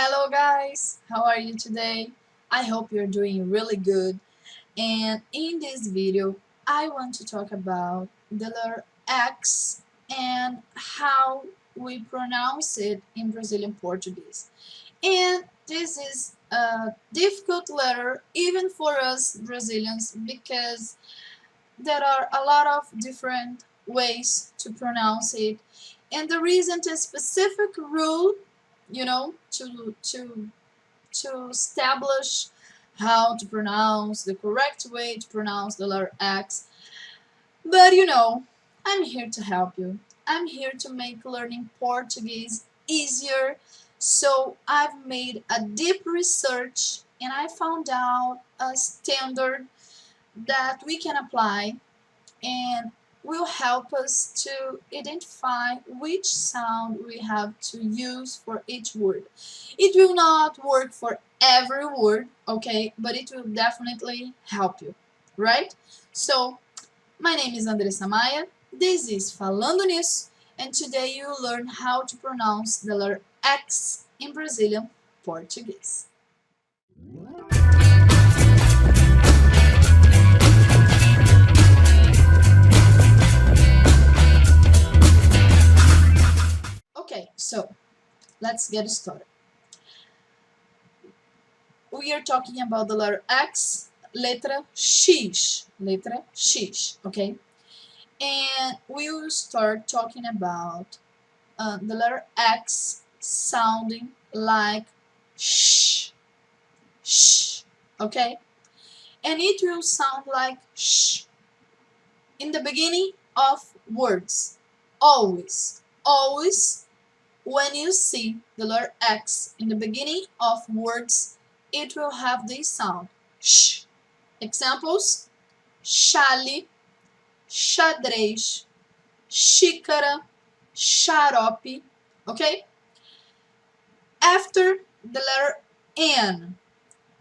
Hello guys, how are you today? I hope you're doing really good. And in this video, I want to talk about the letter X and how we pronounce it in Brazilian Portuguese. And this is a difficult letter even for us Brazilians because there are a lot of different ways to pronounce it, and there isn't a specific rule, to establish how to pronounce the correct way to pronounce the letter X. But I'm here to help you. I'm here to make learning Portuguese easier. So I've made a deep research and I found out a standard that we can apply and will help us to identify which sound we have to use for each word. It will not work for every word, okay, but it will definitely help you, right? So, my name is Andressa Maia, this is Falando Nisso, and today you will learn how to pronounce the letter X in Brazilian Portuguese. Okay, so let's get started. We are talking about the letter X, letra X, okay? And we will start talking about the letter X sounding like sh, okay? And it will sound like sh in the beginning of words, always, always. When you see the letter X in the beginning of words, it will have this sound, sh. Examples: chale, xadrez, xícara, xarope, okay? After the letter N,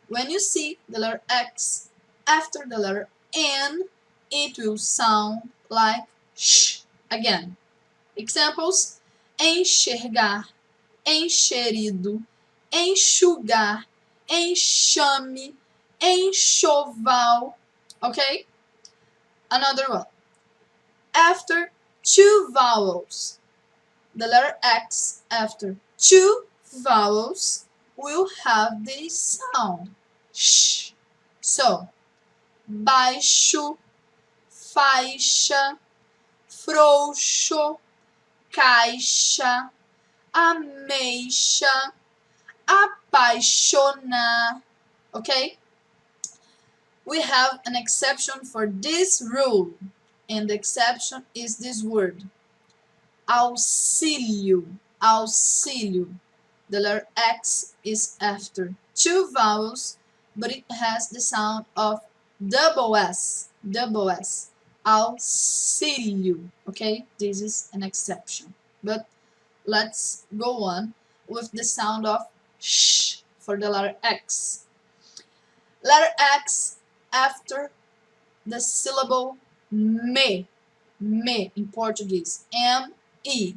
when you see the letter X after the letter N, it will sound like sh again. Examples: enxergar, enxerido, enxugar, enxame, enxoval, okay? Another one. After two vowels, the letter X after two vowels will have this sound, sh. So, baixo, faixa, frouxo, caixa, ameixa, apaixonar, okay? We have an exception for this rule, and the exception is this word, auxílio, auxílio. The letter X is after two vowels, but it has the sound of double S, auxílio, okay? This is an exception, but let's go on with the sound of sh for the letter X. Letter X after the syllable me in Portuguese, M-E.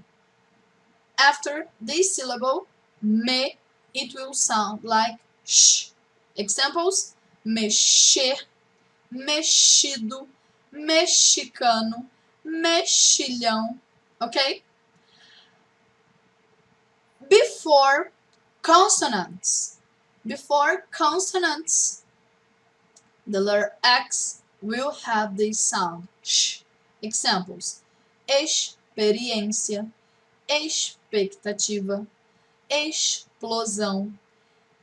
After this syllable, me, it will sound like sh. Examples: mexer, mexido, mexicano, mexilhão, okay? Before consonants, the letter X will have this sound, sh. Examples: experiência, expectativa, explosão,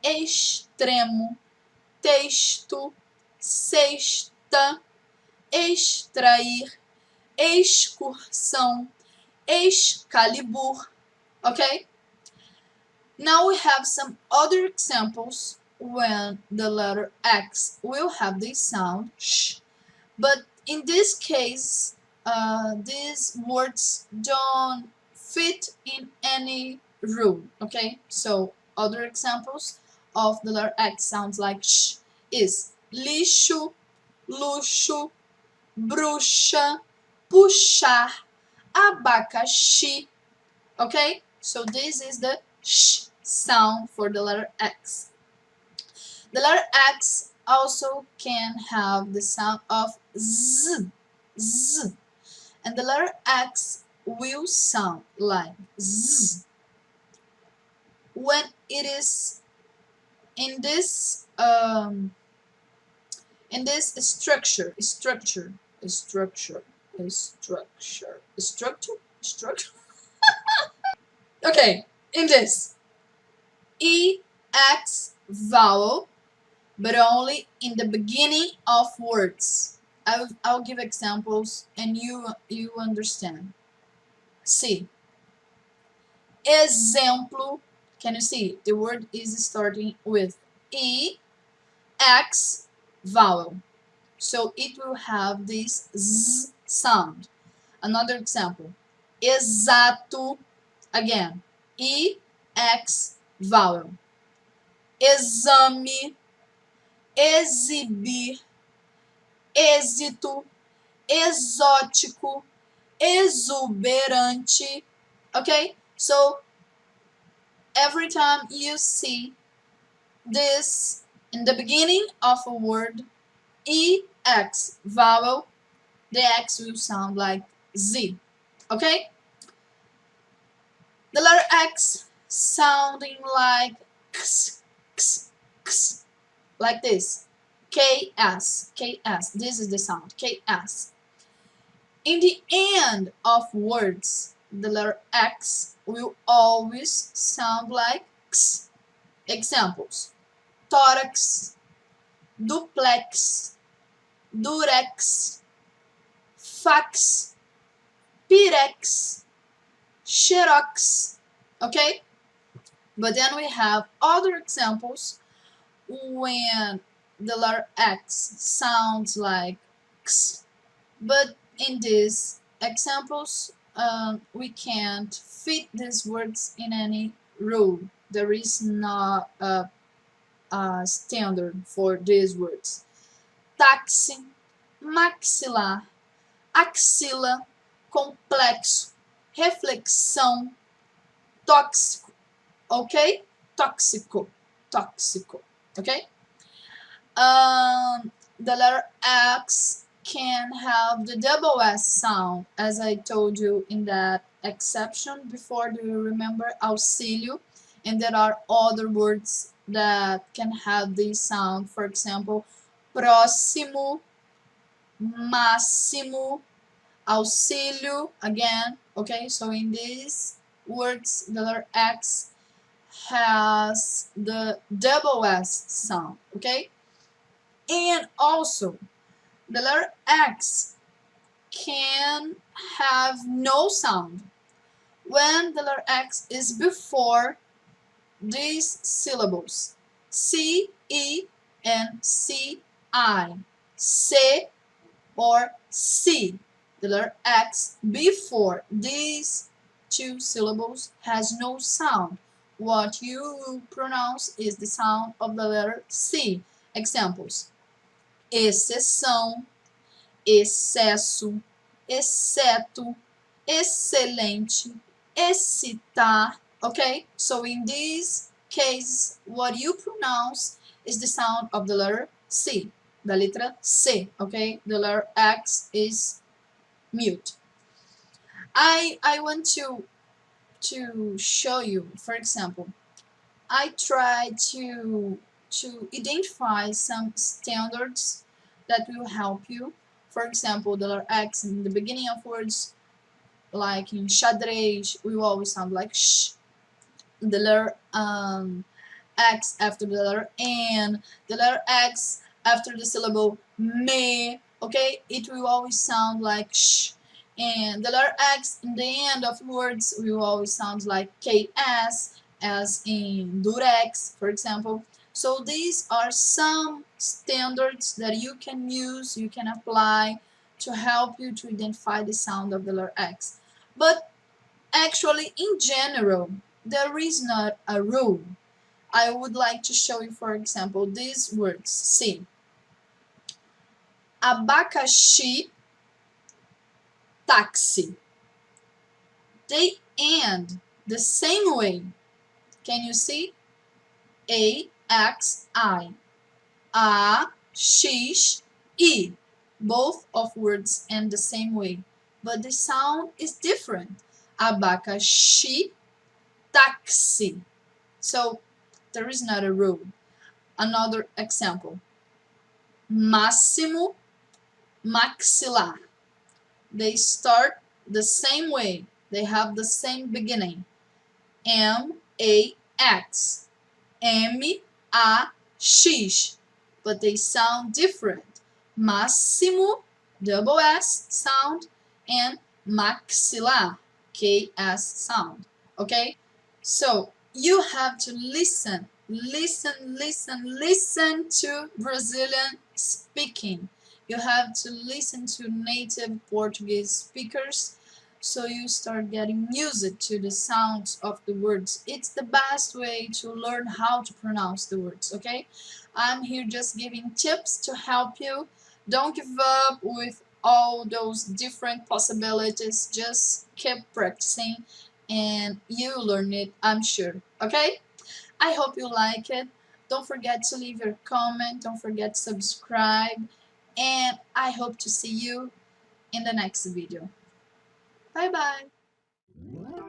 extremo, texto, sexta, extrair, excursão, excalibur, okay? Now we have some other examples when the letter X will have this sound, sh, but in this case, these words don't fit in any rule, okay? So other examples of the letter X sounds like sh is lixo, luxo, bruxa, puxar, abacaxi, okay? So this is the sh sound for the letter X. The letter X also can have the sound of Z, Z, and the letter X will sound like Z when it is in this structure. Okay, in this EX vowel, but only in the beginning of words. I'll give examples and you understand. See, exemplo. Can you see? The word is starting with EX vowel. So it will have this Z sound. Another example. Exato. Again. EX vowel. Exame. Exibir. Êxito. Exótico. Exuberante. Okay? So every time you see this in the beginning of a word, EX vowel, the X will sound like Z. Okay? The letter X sounding like X, X, X, like this. KS, KS. This is the sound, KS. In the end of words, the letter X will always sound like X. Examples: tórax, duplex, durex, fax, pirex, xerox. Okay? But then we have other examples when the letter X sounds like X, but in these examples, we can't fit these words in any rule. There is not a standard for these words. Táxi, maxilar, axila, complexo, reflexão, tóxico, ok? Tóxico, tóxico, okay? The letter X can have the double S sound, as I told you in that exception before. Do you remember auxílio? And there are other words that can have this sound. For example, próximo, máximo, auxílio, again. Okay, so in these words, the letter X has the double S sound. Okay, and also the letter X can have no sound when the letter X is before these syllables C, E, and C, I. Se or si. The letter X before these two syllables has no sound. What you pronounce is the sound of the letter C. Examples: exceção, excesso, exceto, excelente, excitar. Okay, so in these cases, what you pronounce is the sound of the letter C, the letra C. Okay, the letter X is mute. I want to show you, for example, I try to identify some standards that will help you. For example, the letter X in the beginning of words, like in xadrez, will always sound like sh. The letter X after the letter N, the letter X after the syllable me, okay, it will always sound like sh. And the letter X in the end of words will always sound like KS, as in durex, for example. So these are some standards that you can use, you can apply to help you to identify the sound of the letter X. But actually, in general, there is not a rule. I would like to show you, for example, these words. See, abacaxi, táxi. They end the same way. Can you see? A-X-I. A, X, I. Both of words end the same way, but the sound is different. Abacaxi, taxi. So there is not a rule. Another example. Máximo, maxilar. They start the same way. They have the same beginning. M-A-X. M-A-X. But they sound different. Máximo, double S sound, and maxilar, K-S sound. Okay? So you have to listen to Brazilian speaking. You have to listen to native Portuguese speakers so you start getting used to the sounds of the words. It's the best way to learn how to pronounce the words, okay? I'm here just giving tips to help you. Don't give up with all those different possibilities. Just keep practicing and you learn it, I'm sure. Okay? I hope you like it. Don't forget to leave your comment. Don't forget to subscribe. And I hope to see you in the next video. Bye bye.